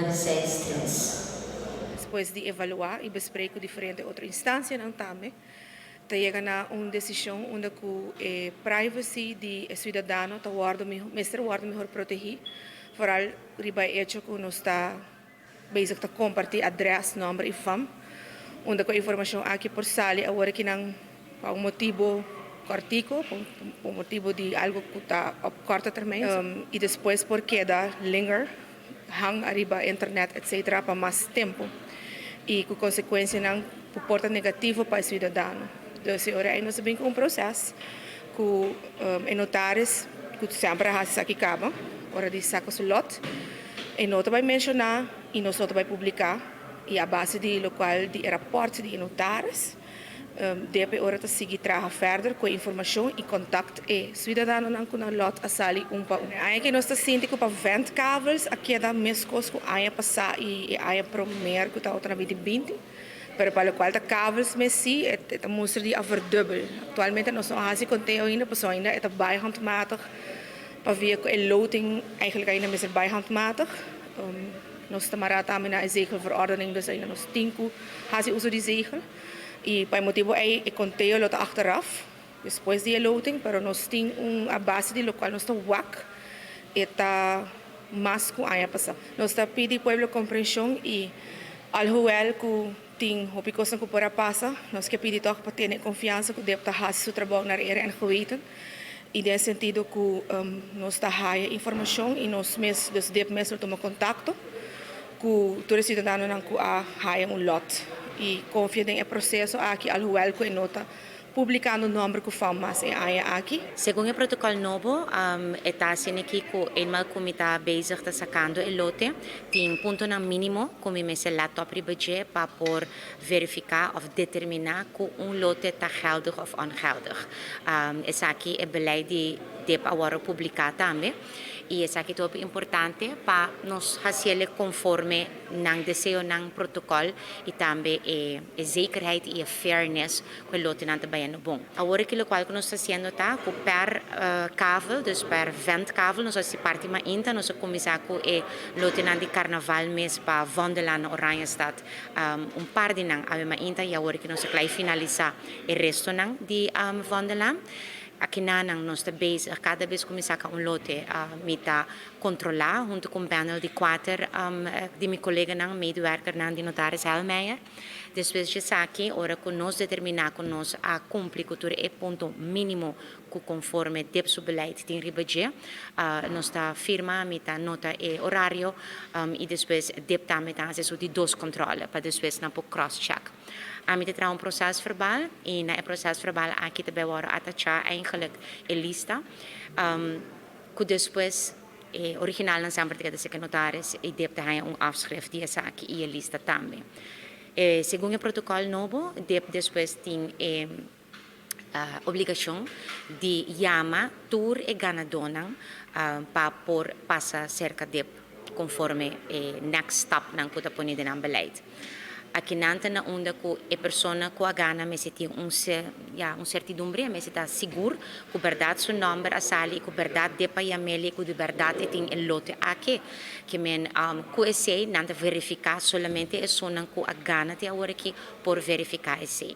número 63. Depois de evaluar e bespreken diferentes outras instâncias não também, chega na uma decisão onde a privacy de cidadão está melhor protegido, vooral riba hecho que não está bezig te compartilhar adres, número e fam, onde a informação aqui por sali agora que não por motivo cortico, por motivo de algo que está a curto termino, e depois por queda linger, hang arriba internet, etc., para mais tempo. E com consequência não comporta negativo para o cidadão. Então, agora aí nós temos um processo que notários que sempre há aqui acaba, hora de sacar o lote, e nós vai mencionar e nós vai publicar e a base de local de reportes de notários deve hora de seguir trabalhar verder com informação e contato e cidadão não com a lot a sali para aí que nós sentimos que para vent cabels aqui dá mesmo coisa que aí passar e aí primeiro que está outra vez de 20 para o qual de cabels messi het mostra de verdubbel atualmente nós não há se contém ainda pessoa ainda é bijhandmatig para ver que loading eigenlijk ainda mesmo bijhandmatig nós estamos também na zegelverordening dus ainda nós temos há uso de zegel e para motivo aí contei lo achteraf depois de loading pero nós temos a base de local nós está WAC está mais com aí passar nós está pedi pueblo compreensão e alhoewel que tem opicos que por passa nós que pedi toch para ter confiança que deve estar fazendo seu trabalho na área en geweten e nesse sentido que nós está há informação e nós mesmos deve mesmo tomar contato com todo cidadão não que há lot e confio em processo aqui alhoewel que nota publicando o número que faz aqui. Segundo o protocolo novo, está sendo que o mal comitê bezig está sacando o lote, tem ponto na mínimo como esse laptop budget para por verificar ou determinar que lote está geldig of ongeldig. Esse aqui é beleid de agora publicar também. E esse aqui é importante para nós fazer conforme não desejo não protocolo e também a zekerheid e a fairness que o lote não está bem bom. Agora que o qual que nós estamos fazendo está que per cavel, dus per ventcavel, nós estamos parte mais ainda nós começar com o lote não de carnaval mês para wandelen na Oranjestad par de não a mais ainda e agora que nós vai finalizar o resto não de wandelen. Aqui nós estamos bezig, cada vez começar com lote me controlar, junto com o panel de 4 de meu colega, medewerker, de notaris Helmeijer. Depois de aqui, ora que nós determinar que nós a cumprir com o ponto mínimo que conforme o beleid tem ribadje, nós está firma, me nota e horário e depois também está de 2 controle, para depois não por cross-check. A mim tem processo verbal e na processo verbal aqui também agora atachar eigenlijk a lista que depois original não sempre tem que notaris e deve ter afschrift die aqui e a lista também. Segundo o protocolo novo, deve depois tem obrigação de chamar tour e ganadora para por passar cerca de conforme next step não que está ponido na beleid. Aqui nanta na onda que a pessoa que a gana me tem certidumbre, me está seguro que verdade seu nome a sali, que verdade de payameli, que de verdade tem o lote aqui, que men que esse nanta verificar solamente a pessoa que a gana te agora aqui por verificar esse.